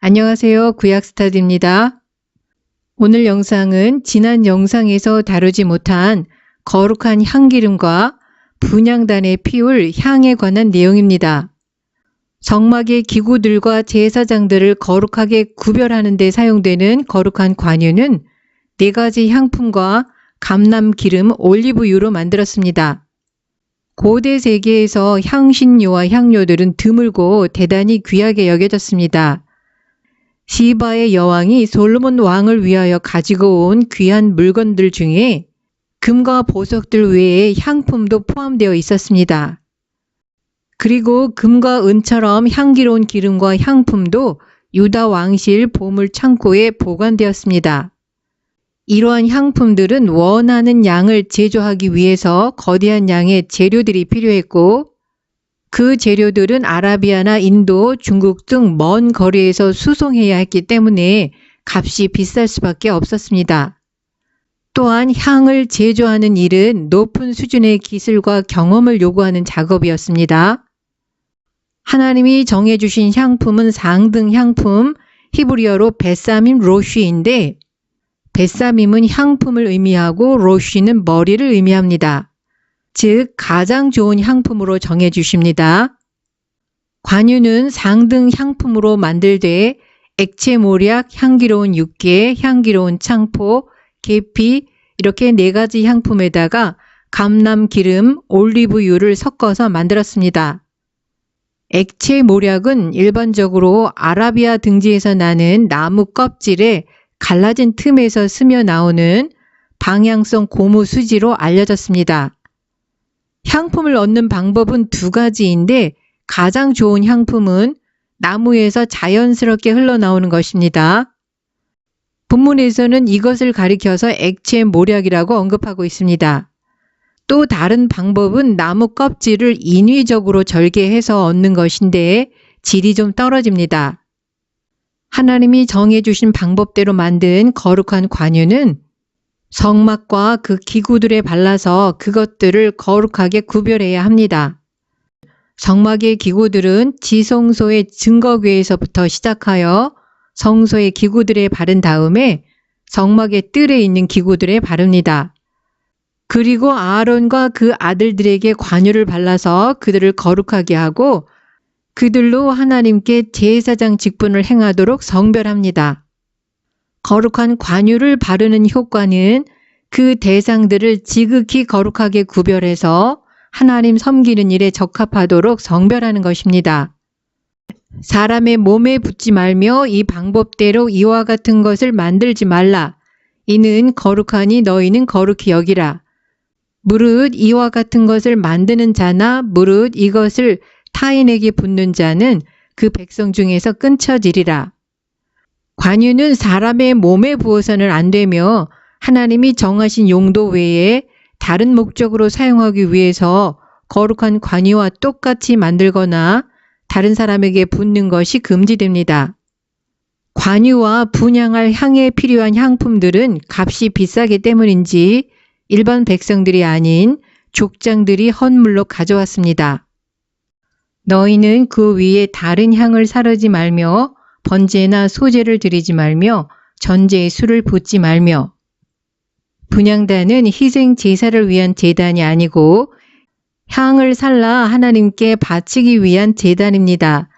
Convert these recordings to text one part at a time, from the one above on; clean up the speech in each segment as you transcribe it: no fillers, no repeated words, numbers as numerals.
안녕하세요. 구약스타드입니다. 오늘 영상은 지난 영상에서 다루지 못한 거룩한 향기름과 분향단에 피울 향에 관한 내용입니다. 성막의 기구들과 제사장들을 거룩하게 구별하는 데 사용되는 거룩한 관유는 4가지 향품과 감람기름, 올리브유로 만들었습니다. 고대 세계에서 향신료와 향료들은 드물고 대단히 귀하게 여겨졌습니다. 시바의 여왕이 솔로몬 왕을 위하여 가지고 온 귀한 물건들 중에 금과 보석들 외에 향품도 포함되어 있었습니다. 그리고 금과 은처럼 향기로운 기름과 향품도 유다 왕실 보물 창고에 보관되었습니다. 이러한 향품들은 원하는 양을 제조하기 위해서 거대한 양의 재료들이 필요했고, 그 재료들은 아라비아나 인도, 중국 등 먼 거리에서 수송해야 했기 때문에 값이 비쌀 수밖에 없었습니다. 또한 향을 제조하는 일은 높은 수준의 기술과 경험을 요구하는 작업이었습니다. 하나님이 정해주신 향품은 상등 향품, 히브리어로 베사밈 로쉬인데, 베사밈은 향품을 의미하고 로쉬는 머리를 의미합니다. 즉 가장 좋은 향품으로 정해주십니다. 관유는 상등 향품으로 만들되 액체 모략, 향기로운 육개, 향기로운 창포, 계피 이렇게 4가지 향품에다가 감람기름, 올리브유를 섞어서 만들었습니다. 액체 모략은 일반적으로 아라비아 등지에서 나는 나무 껍질에 갈라진 틈에서 스며 나오는 방향성 고무 수지로 알려졌습니다. 향품을 얻는 방법은 2가지인데 가장 좋은 향품은 나무에서 자연스럽게 흘러나오는 것입니다. 본문에서는 이것을 가리켜서 액체 모략이라고 언급하고 있습니다. 또 다른 방법은 나무 껍질을 인위적으로 절개해서 얻는 것인데 질이 좀 떨어집니다. 하나님이 정해주신 방법대로 만든 거룩한 관유는 성막과 그 기구들에 발라서 그것들을 거룩하게 구별해야 합니다. 성막의 기구들은 지성소의 증거궤에서부터 시작하여 성소의 기구들에 바른 다음에 성막의 뜰에 있는 기구들에 바릅니다. 그리고 아론과 그 아들들에게 관유를 발라서 그들을 거룩하게 하고 그들로 하나님께 제사장 직분을 행하도록 성별합니다. 거룩한 관유를 바르는 효과는 그 대상들을 지극히 거룩하게 구별해서 하나님 섬기는 일에 적합하도록 성별하는 것입니다. 사람의 몸에 붓지 말며 이 방법대로 이와 같은 것을 만들지 말라. 이는 거룩하니 너희는 거룩히 여기라. 무릇 이와 같은 것을 만드는 자나 무릇 이것을 타인에게 붓는 자는 그 백성 중에서 끊쳐지리라. 관유는 사람의 몸에 부어서는 안 되며 하나님이 정하신 용도 외에 다른 목적으로 사용하기 위해서 거룩한 관유와 똑같이 만들거나 다른 사람에게 붓는 것이 금지됩니다. 관유와 분향할 향에 필요한 향품들은 값이 비싸기 때문인지 일반 백성들이 아닌 족장들이 헌물로 가져왔습니다. 너희는 그 위에 다른 향을 사르지 말며 번제나 소제를 드리지 말며 전제의 술을 붓지 말며. 분향단은 희생 제사를 위한 제단이 아니고 향을 살라 하나님께 바치기 위한 제단입니다.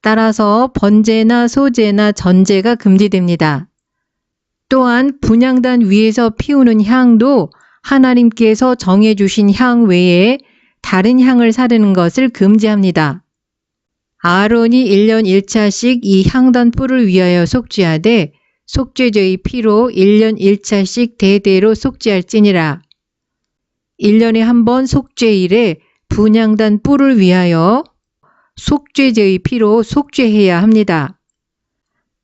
따라서 번제나 소제나 전제가 금지됩니다. 또한 분향단 위에서 피우는 향도 하나님께서 정해주신 향 외에 다른 향을 사르는 것을 금지합니다. 아론이 1년 1차씩 이 향단 뿔을 위하여 속죄하되 속죄제의 피로 1년 1차씩 대대로 속죄할지니라. 1년에 한 번 속죄일에 분향단 뿔을 위하여 속죄제의 피로 속죄해야 합니다.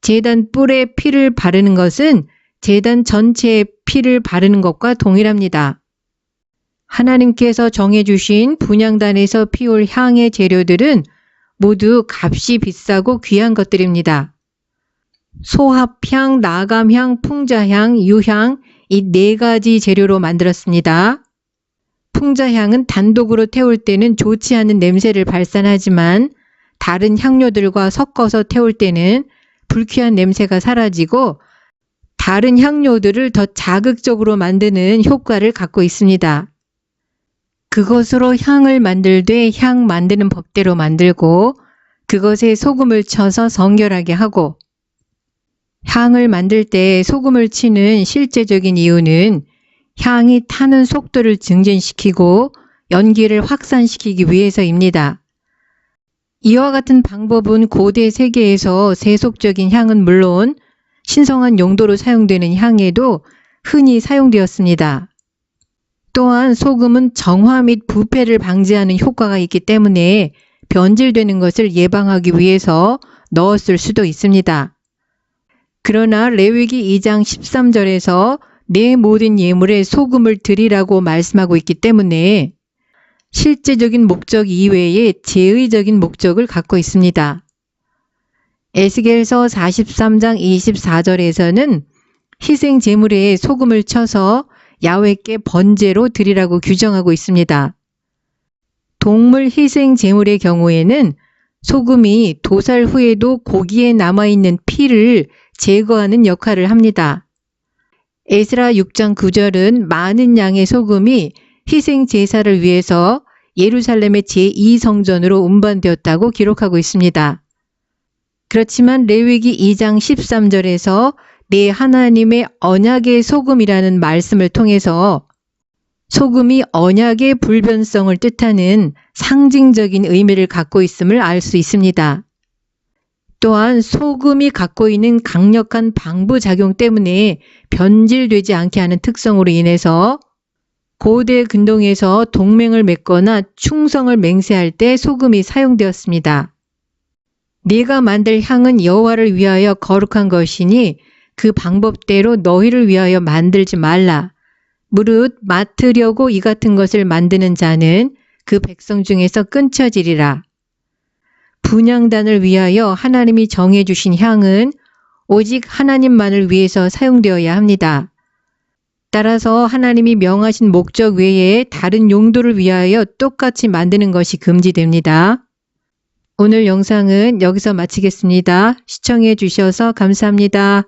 제단 뿔에 피를 바르는 것은 제단 전체에 피를 바르는 것과 동일합니다. 하나님께서 정해주신 분향단에서 피울 향의 재료들은 모두 값이 비싸고 귀한 것들입니다. 소합향, 나감향, 풍자향, 유향 이 4가지 재료로 만들었습니다. 풍자향은 단독으로 태울 때는 좋지 않은 냄새를 발산하지만 다른 향료들과 섞어서 태울 때는 불쾌한 냄새가 사라지고 다른 향료들을 더 자극적으로 만드는 효과를 갖고 있습니다. 그것으로 향을 만들되 향 만드는 법대로 만들고 그것에 소금을 쳐서 성결하게 하고, 향을 만들 때 소금을 치는 실제적인 이유는 향이 타는 속도를 증진시키고 연기를 확산시키기 위해서입니다. 이와 같은 방법은 고대 세계에서 세속적인 향은 물론 신성한 용도로 사용되는 향에도 흔히 사용되었습니다. 또한 소금은 정화 및 부패를 방지하는 효과가 있기 때문에 변질되는 것을 예방하기 위해서 넣었을 수도 있습니다. 그러나 레위기 2장 13절에서 내 모든 예물에 소금을 드리라고 말씀하고 있기 때문에 실제적인 목적 이외에 제의적인 목적을 갖고 있습니다. 에스겔서 43장 24절에서는 희생 제물에 소금을 쳐서 야훼께 번제로 드리라고 규정하고 있습니다. 동물 희생 제물의 경우에는 소금이 도살 후에도 고기에 남아있는 피를 제거하는 역할을 합니다. 에스라 6장 9절은 많은 양의 소금이 희생 제사를 위해서 예루살렘의 제2성전으로 운반되었다고 기록하고 있습니다. 그렇지만 레위기 2장 13절에서 내 하나님의 언약의 소금이라는 말씀을 통해서 소금이 언약의 불변성을 뜻하는 상징적인 의미를 갖고 있음을 알 수 있습니다. 또한 소금이 갖고 있는 강력한 방부작용 때문에 변질되지 않게 하는 특성으로 인해서 고대 근동에서 동맹을 맺거나 충성을 맹세할 때 소금이 사용되었습니다. 네가 만들 향은 여호와를 위하여 거룩한 것이니 그 방법대로 너희를 위하여 만들지 말라. 무릇 맡으려고 이 같은 것을 만드는 자는 그 백성 중에서 끊쳐지리라. 분향단을 위하여 하나님이 정해주신 향은 오직 하나님만을 위해서 사용되어야 합니다. 따라서 하나님이 명하신 목적 외에 다른 용도를 위하여 똑같이 만드는 것이 금지됩니다. 오늘 영상은 여기서 마치겠습니다. 시청해 주셔서 감사합니다.